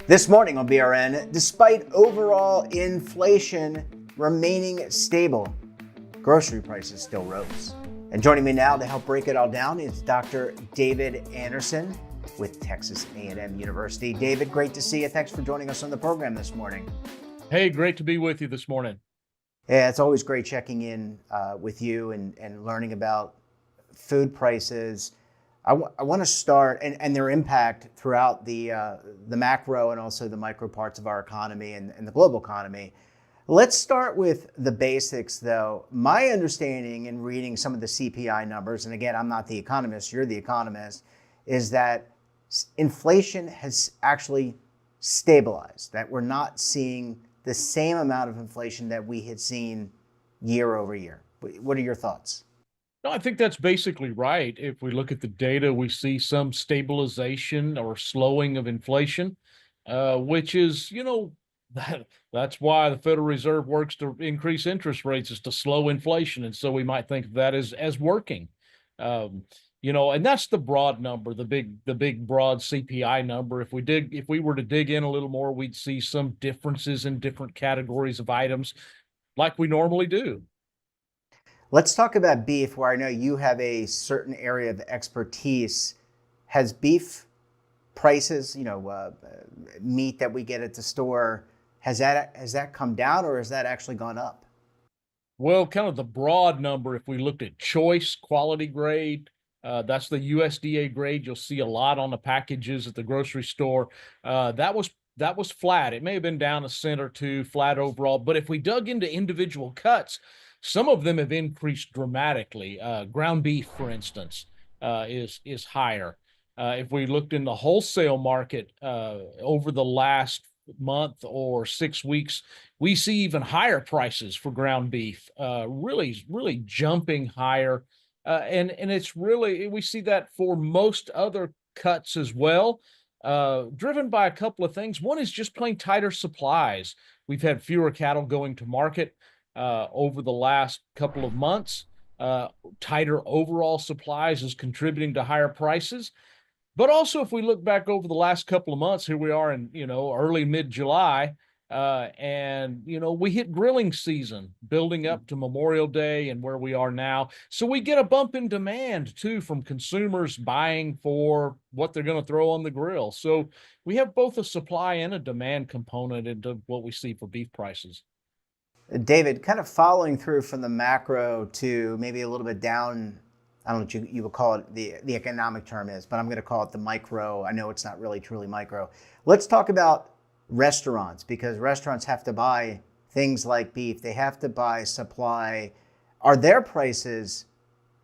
This morning on BRN, despite overall inflation remaining stable, grocery prices still rose. And joining me now to help break it all down is Dr. David Anderson with Texas A&M University. David, great to see you. Thanks for joining us on the program this morning. Hey, great to be with you this morning. Yeah, it's always great checking in with you and learning about food prices. I want to start and their impact throughout the macro and also the micro parts of our economy and the global economy. Let's start with the basics, though. My understanding in reading some of the CPI numbers, and again, I'm not the economist, you're the economist, is that inflation has actually stabilized, that we're not seeing the same amount of inflation that we had seen year over year. What are your thoughts? No, I think that's basically right. If we look at the data, we see some stabilization or slowing of inflation, which is, that's why the Federal Reserve works to increase interest rates, is to slow inflation. And so we might think of that as working. And that's the broad number, the big broad CPI number. If we were to dig in a little more, we'd see some differences in different categories of items like we normally do. Let's talk about beef, where I know you have a certain area of expertise. Has beef prices, meat that we get at the store, has that come down or has that actually gone up? Well, kind of the broad number, if we looked at choice quality grade, that's the USDA grade. You'll see a lot on the packages at the grocery store. That was flat. It may have been down a cent or two, flat overall. But if we dug into individual cuts, some of them have increased dramatically. Ground beef, for instance, is higher. If we looked in the wholesale market over the last month or 6 weeks, we see even higher prices for ground beef, really jumping higher. And it's really, we see that for most other cuts as well, driven by a couple of things. One is just plain tighter supplies. We've had fewer cattle going to market over the last couple of months. Tighter overall supplies is contributing to higher prices. But also, if we look back over the last couple of months, here we are in, early mid-July, and we hit grilling season, building up to Memorial Day and where we are now. So we get a bump in demand too from consumers buying for what they're going to throw on the grill. So we have both a supply and a demand component into what we see for beef prices. David, kind of following through from the macro to maybe a little bit down, I don't know what you would call it, the economic term is, but I'm going to call it the micro. I know it's not really truly micro. Let's talk about restaurants, because restaurants have to buy things like beef. They have to buy supply. Are their prices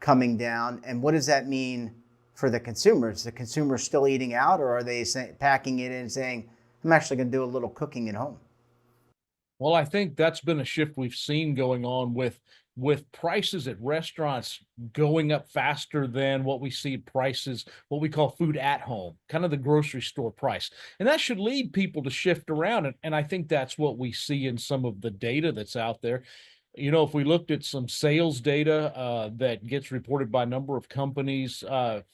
coming down? And what does that mean for the consumers? The consumers still eating out, or are they packing it in and saying, I'm actually going to do a little cooking at home? Well, I think that's been a shift we've seen going on with prices at restaurants going up faster than what we see prices, what we call food at home, kind of the grocery store price. And that should lead people to shift around. And I think that's what we see in some of the data that's out there. If we looked at some sales data that gets reported by a number of companies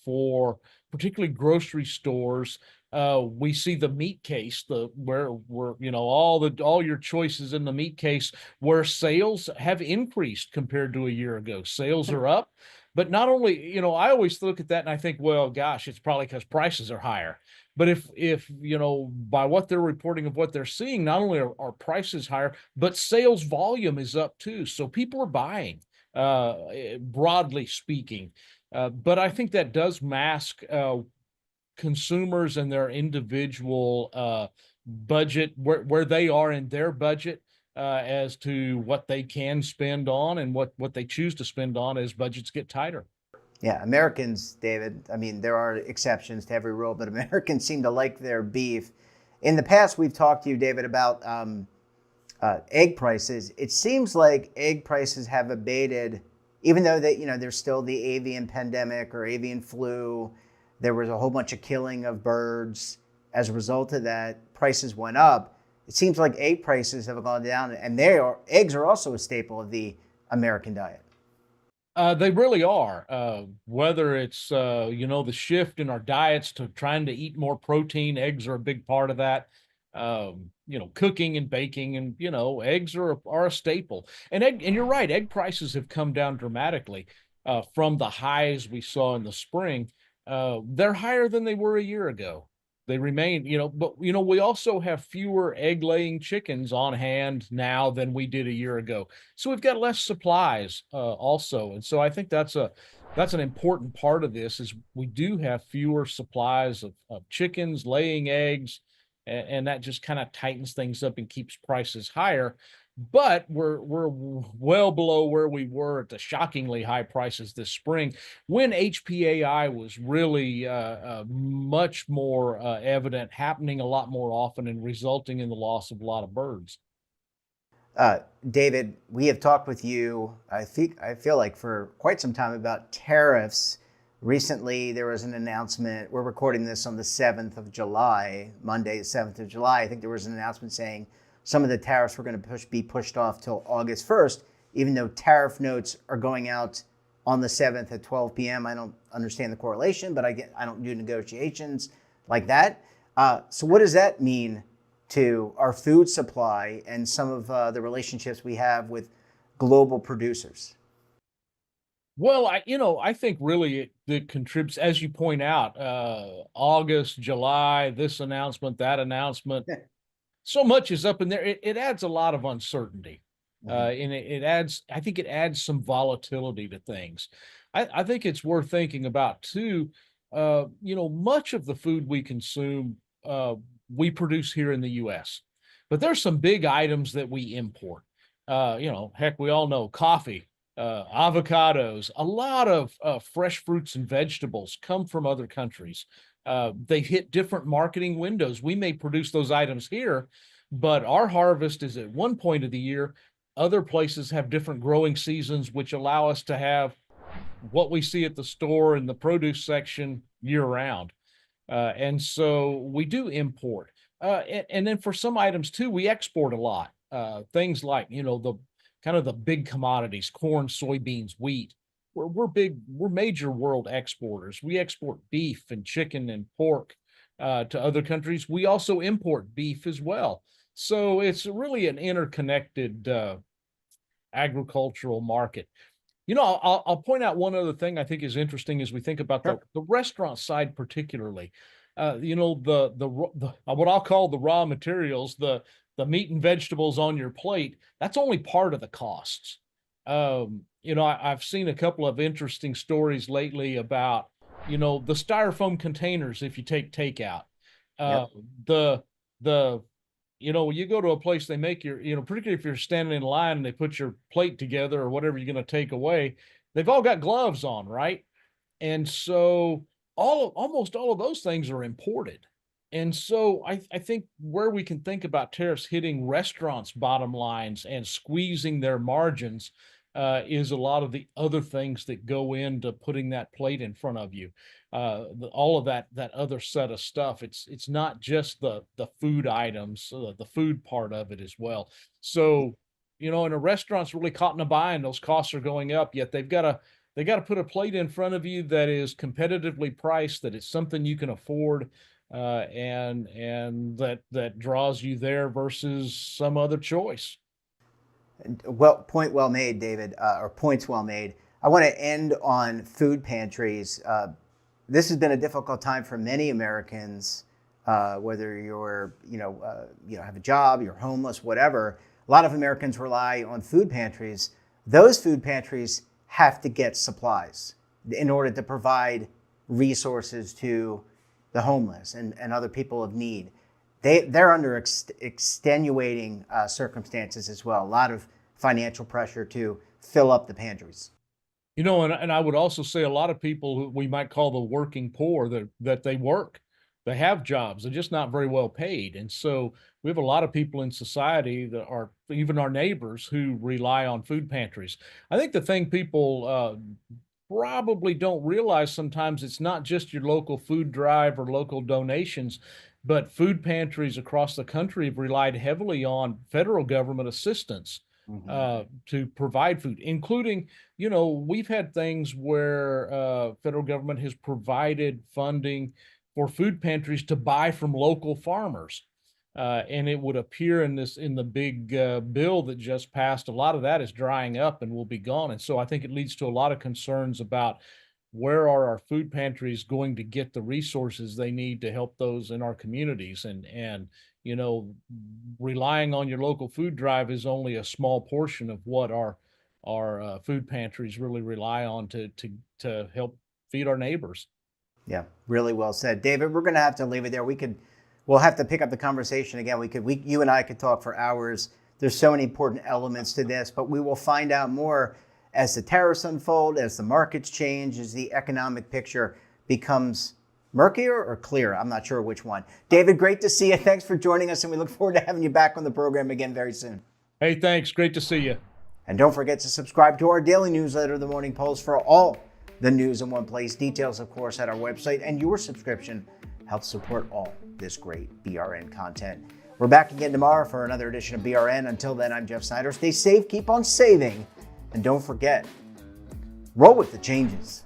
for particularly grocery stores, we see the meat case, where all your choices in the meat case, where sales have increased compared to a year ago. Sales are up, but not only, I always look at that and I think, well, gosh, it's probably because prices are higher. But if by what they're reporting of what they're seeing, not only are prices higher, but sales volume is up too. So people are buying, broadly speaking. But I think that does mask consumers and their individual budget, where they are in their budget, as to what they can spend on and what they choose to spend on as budgets get tighter. Yeah, Americans, David, I mean, there are exceptions to every rule, but Americans seem to like their beef. In the past, we've talked to you, David, about egg prices. It seems like egg prices have abated, even though there's still the avian pandemic or avian flu. There was a whole bunch of killing of birds. As a result of that, prices went up. It seems like egg prices have gone down, and eggs are also a staple of the American diet. They really are. Whether it's the shift in our diets to trying to eat more protein, eggs are a big part of that. Cooking and baking, and eggs are a staple. And you're right, egg prices have come down dramatically from the highs we saw in the spring. They're higher than they were a year ago. They remain, but we also have fewer egg laying chickens on hand now than we did a year ago. So we've got less supplies also. And so I think that's an important part of this is we do have fewer supplies of chickens laying eggs, and that just kind of tightens things up and keeps prices higher. But we're well below where we were at the shockingly high prices this spring when HPAI was really much more evident, happening a lot more often, and resulting in the loss of a lot of birds. David, we have talked with you, I feel like for quite some time about tariffs. Recently, there was an announcement. We're recording this on the 7th of July, Monday, the 7th of July. I think there was an announcement saying some of the tariffs were going to be pushed off till August 1st, even though tariff notes are going out on the 7th at 12 p.m. I don't understand the correlation, but I don't do negotiations like that. So what does that mean to our food supply and some of the relationships we have with global producers? Well, I think really it contributes, as you point out, August, July, this announcement, that announcement. So much is up in there. It adds a lot of uncertainty, and I think it adds some volatility to things. I think it's worth thinking about too. Much of the food we consume, we produce here in the U.S., but there's some big items that we import. Heck, we all know coffee, avocados, a lot of fresh fruits and vegetables come from other countries. They hit different marketing windows. We may produce those items here, but our harvest is at one point of the year. Other places have different growing seasons, which allow us to have what we see at the store in the produce section year round. And so we do import. And then for some items too, we export a lot. Things like, the kind of the big commodities, corn, soybeans, wheat. We're major world exporters. We export beef and chicken and pork to other countries. We also import beef as well. So it's really an interconnected agricultural market. I'll point out one other thing I think is interesting as we think about the restaurant side, particularly. The what I'll call the raw materials, the meat and vegetables on your plate. That's only part of the costs. I've seen a couple of interesting stories lately about, the styrofoam containers if you take takeout. Uh, Yep. the you go to a place, they make particularly if you're standing in line and they put your plate together or whatever you're going to take away, they've all got gloves on, right? And so almost all of those things are imported. And so I think where we can think about tariffs hitting restaurants' bottom lines and squeezing their margins is a lot of the other things that go into putting that plate in front of you. All of that other set of stuff. It's not just the food items, the food part of it as well. So, and a restaurant's really caught in a bind. Those costs are going up, yet they got to put a plate in front of you that is competitively priced, that it's something you can afford, and that draws you there versus some other choice. Well, point well made, David, or points well made. I want to end on food pantries. This has been a difficult time for many Americans, whether you're, have a job, you're homeless, whatever. A lot of Americans rely on food pantries. Those food pantries have to get supplies in order to provide resources to the homeless and other people of need. They're under extenuating circumstances as well. A lot of financial pressure to fill up the pantries. And I would also say a lot of people who we might call the working poor, that they work, they have jobs, they're just not very well paid. And so we have a lot of people in society that are even our neighbors who rely on food pantries. I think the thing people probably don't realize sometimes, it's not just your local food drive or local donations, but food pantries across the country have relied heavily on federal government assistance to provide food, including, we've had things where federal government has provided funding for food pantries to buy from local farmers. And it would appear in the big bill that just passed, a lot of that is drying up and will be gone. And so I think it leads to a lot of concerns about where are our food pantries going to get the resources they need to help those in our communities. And relying on your local food drive is only a small portion of what our food pantries really rely on to help feed our neighbors. Yeah, really well said, David. We're going to have to leave it there. We'll have to pick up the conversation again. You and I could talk for hours. There's so many important elements to this, but we will find out more as the tariffs unfold, as the markets change, as the economic picture becomes murkier or clearer. I'm not sure which one. David, great to see you. Thanks for joining us, and we look forward to having you back on the program again very soon. Hey, thanks. Great to see you. And don't forget to subscribe to our daily newsletter, The Morning Pulse, for all the news in one place. Details, of course, at our website, and your subscription helps support all this great BRN content. We're back again tomorrow for another edition of BRN. Until then, I'm Jeff Snyder. Stay safe, keep on saving, and don't forget, roll with the changes.